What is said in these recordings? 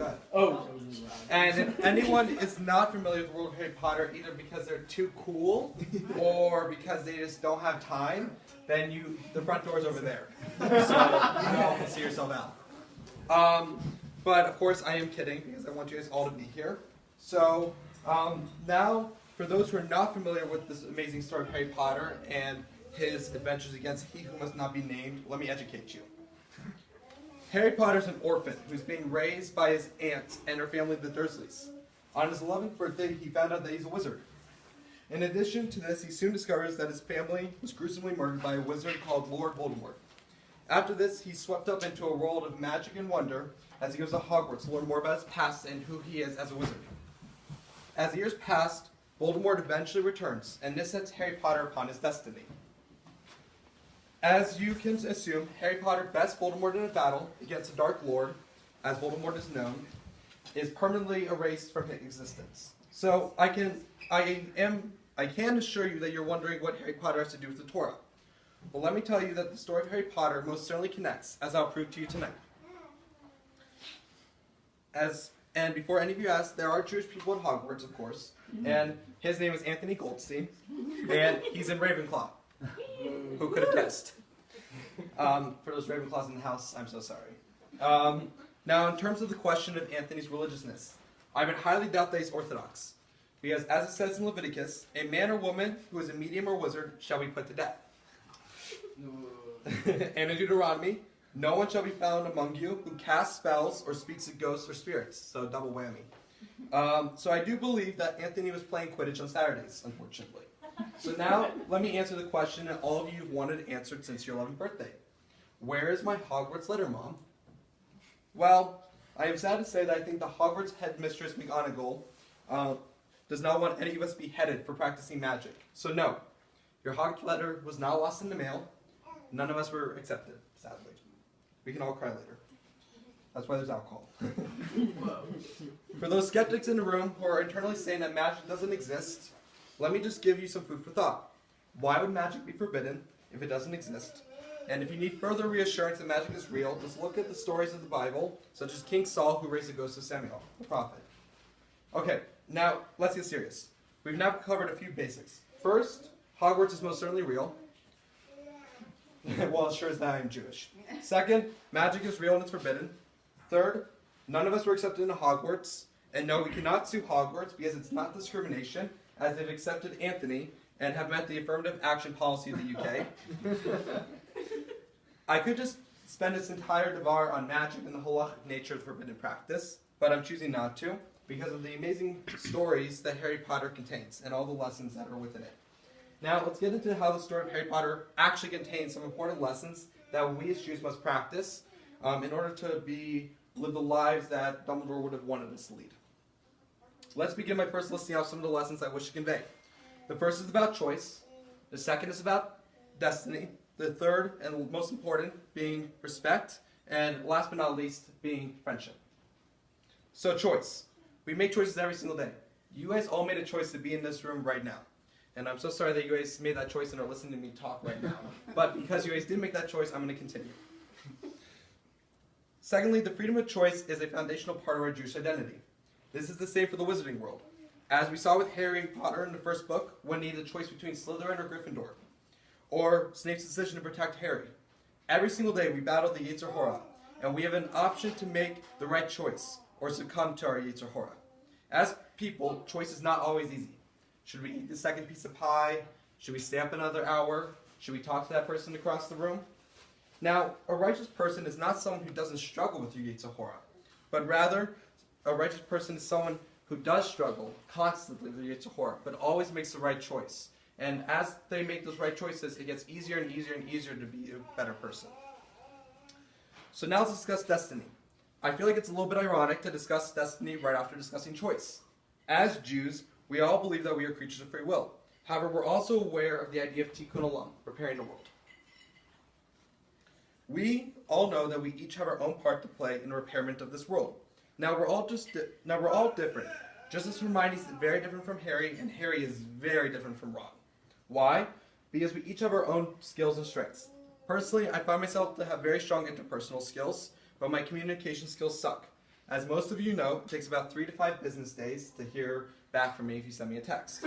good. Oh. And if anyone is not familiar with the world of Harry Potter, either because they're too cool or because they just don't have time, then the front door is over there. So you all can see yourself out. But of course I am kidding because I want you guys all to be here. So now, for those who are not familiar with this amazing story of Harry Potter and his adventures against he who must not be named, let me educate you. Harry Potter's an orphan who's being raised by his aunt and her family, the Dursleys. On his 11th birthday, he found out that he's a wizard. In addition to this, he soon discovers that his family was gruesomely murdered by a wizard called Lord Voldemort. After this, he's swept up into a world of magic and wonder as he goes to Hogwarts to learn more about his past and who he is as a wizard. As the years pass, Voldemort eventually returns, and this sets Harry Potter upon his destiny. As you can assume, Harry Potter bests Voldemort in a battle against the Dark Lord, as Voldemort is known, is permanently erased from his existence. So I can assure you that you're wondering what Harry Potter has to do with the Torah. Well, let me tell you that the story of Harry Potter most certainly connects, as I'll prove to you tonight. And before any of you ask, there are Jewish people at Hogwarts, of course, and his name is Anthony Goldstein, and he's in Ravenclaw. Who could have guessed? For those Ravenclaws in the house, I'm so sorry. Now, in terms of the question of Anthony's religiousness, I would highly doubt that he's Orthodox. Because as it says in Leviticus, a man or woman who is a medium or wizard shall be put to death. And in Deuteronomy, no one shall be found among you who casts spells or speaks to ghosts or spirits. So double whammy. So I do believe that Anthony was playing Quidditch on Saturdays, unfortunately. So now, let me answer the question that all of you have wanted answered since your 11th birthday. Where is my Hogwarts letter, Mom? Well, I am sad to say that I think the Hogwarts headmistress McGonagall does not want any of us beheaded for practicing magic. So no, your Hogwarts letter was not lost in the mail. None of us were accepted, sadly. We can all cry later. That's why there's alcohol. For those skeptics in the room who are internally saying that magic doesn't exist, let me just give you some food for thought. Why would magic be forbidden if it doesn't exist? And if you need further reassurance that magic is real, just look at the stories of the Bible, such as King Saul who raised the ghost of Samuel, the prophet. Okay, now let's get serious. We've now covered a few basics. First, Hogwarts is most certainly real. Well, it sure is that I'm Jewish. Second, magic is real and it's forbidden. Third, none of us were accepted into Hogwarts. And no, we cannot sue Hogwarts because it's not discrimination, as they've accepted Anthony and have met the affirmative action policy of the UK. I could just spend this entire devar on magic and the halachic nature of forbidden practice, but I'm choosing not to because of the amazing stories that Harry Potter contains and all the lessons that are within it. Now, let's get into how the story of Harry Potter actually contains some important lessons that we as Jews must practice in order to live the lives that Dumbledore would have wanted us to lead. Let's begin by first listing out some of the lessons I wish to convey. The first is about choice. The second is about destiny. The third, and most important, being respect. And last but not least, being friendship. So choice. We make choices every single day. You guys all made a choice to be in this room right now. And I'm so sorry that you guys made that choice and are listening to me talk right now. But because you guys did make that choice, I'm going to continue. Secondly, the freedom of choice is a foundational part of our Jewish identity. This is the same for the wizarding world. As we saw with Harry Potter in the first book, when he had a choice between Slytherin or Gryffindor, or Snape's decision to protect Harry. Every single day we battle the Yetzer Hara, and we have an option to make the right choice, or succumb to our Yetzer Hara. As people, choice is not always easy. Should we eat the second piece of pie? Should we stay up another hour? Should we talk to that person across the room? Now, a righteous person is not someone who doesn't struggle with your Yetzer Hara, but rather, a righteous person is someone who does struggle constantly with your Yetzer Hara, but always makes the right choice. And as they make those right choices, it gets easier and easier and easier to be a better person. So now let's discuss destiny. I feel like it's a little bit ironic to discuss destiny right after discussing choice. As Jews, we all believe that we are creatures of free will. However, we're also aware of the idea of tikkun olam, repairing the world. We all know that we each have our own part to play in the repairment of this world. Now we're all different. Just as Hermione is very different from Harry, and Harry is very different from Ron. Why? Because we each have our own skills and strengths. Personally, I find myself to have very strong interpersonal skills, but my communication skills suck. As most of you know, it takes about 3 to 5 business days to hear back from me if you send me a text.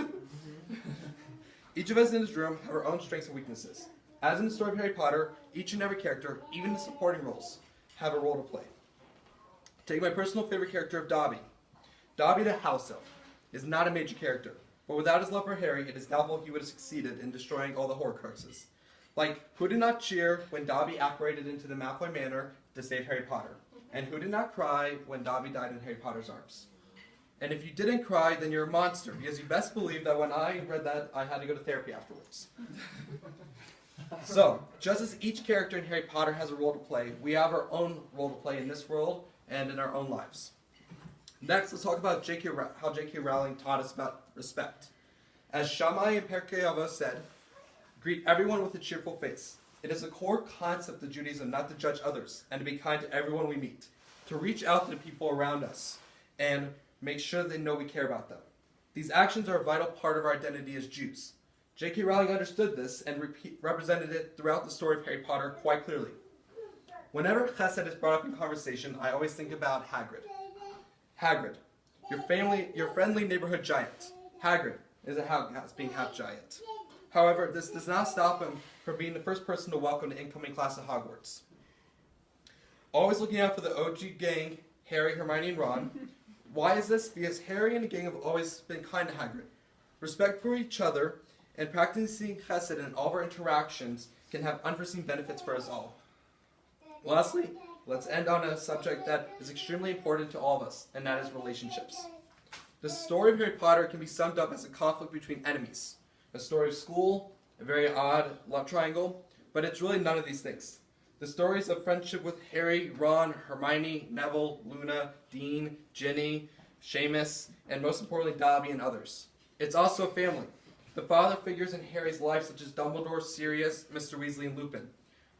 Each of us in this room have our own strengths and weaknesses. As in the story of Harry Potter, each and every character, even the supporting roles, have a role to play. Take my personal favorite character of Dobby. Dobby the house elf is not a major character, but without his love for Harry, it is doubtful he would have succeeded in destroying all the Horcruxes. Like, who did not cheer when Dobby apparated into the Malfoy Manor to save Harry Potter? And who did not cry when Dobby died in Harry Potter's arms? And if you didn't cry, then you're a monster, because you best believe that when I read that, I had to go to therapy afterwards. So, just as each character in Harry Potter has a role to play, we have our own role to play in this world and in our own lives. Next, let's talk about how J.K. Rowling taught us about respect. As Shammai and Pirkei Avos said, greet everyone with a cheerful face. It is a core concept of Judaism not to judge others and to be kind to everyone we meet, to reach out to the people around us and make sure they know we care about them. These actions are a vital part of our identity as Jews. J.K. Rowling understood this and represented it throughout the story of Harry Potter quite clearly. Whenever chesed is brought up in conversation, I always think about Hagrid. Hagrid, your friendly neighborhood giant. Hagrid is being half giant. However, this does not stop him from being the first person to welcome the incoming class at Hogwarts. Always looking out for the OG gang, Harry, Hermione, and Ron. Why is this? Because Harry and the gang have always been kind to Hagrid. Respect for each other and practicing chesed in all of our interactions can have unforeseen benefits for us all. Lastly, let's end on a subject that is extremely important to all of us, and that is relationships. The story of Harry Potter can be summed up as a conflict between enemies. A story of school, a very odd love triangle, but it's really none of these things. The stories of friendship with Harry, Ron, Hermione, Neville, Luna, Dean, Ginny, Seamus, and most importantly, Dobby and others. It's also a family. The father figures in Harry's life such as Dumbledore, Sirius, Mr. Weasley, and Lupin.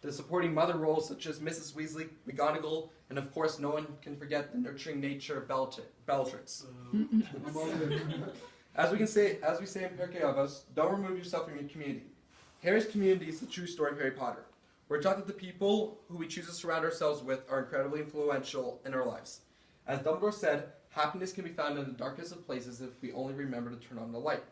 The supporting mother roles such as Mrs. Weasley, McGonagall, and of course no one can forget the nurturing nature of Bellatrix. As we say in Pirkei Avos, don't remove yourself from your community. Harry's community is the true story of Harry Potter. We're taught that the people who we choose to surround ourselves with are incredibly influential in our lives. As Dumbledore said, happiness can be found in the darkest of places if we only remember to turn on the light.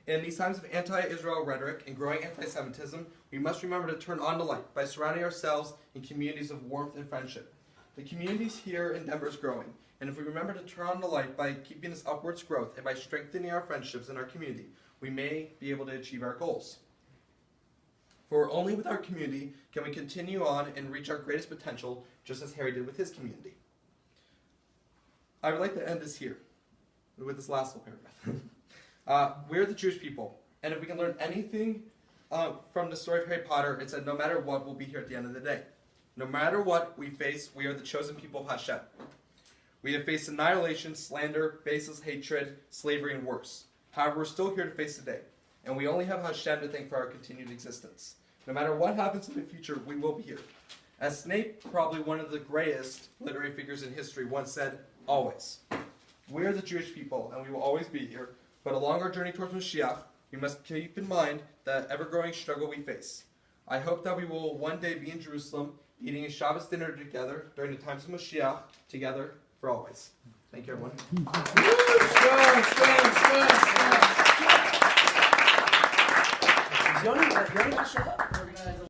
In these times of anti-Israel rhetoric and growing anti-Semitism, we must remember to turn on the light by surrounding ourselves in communities of warmth and friendship. The communities here in Denver is growing, and if we remember to turn on the light by keeping this upwards growth and by strengthening our friendships in our community, we may be able to achieve our goals. For only with our community can we continue on and reach our greatest potential, just as Harry did with his community. I would like to end this here, with this last little paragraph. We're the Jewish people, and if we can learn anything from the story of Harry Potter, it's that no matter what, we'll be here at the end of the day. No matter what we face, we are the chosen people of Hashem. We have faced annihilation, slander, baseless hatred, slavery, and worse. However, we're still here to face the day, and we only have Hashem to thank for our continued existence. No matter what happens in the future, we will be here. As Snape, probably one of the greatest literary figures in history, once said, always. We are the Jewish people, and we will always be here. But along our journey towards Mashiach, we must keep in mind the ever-growing struggle we face. I hope that we will one day be in Jerusalem, eating a Shabbos dinner together during the times of Mashiach, together for always. Thank you, everyone. Yoni,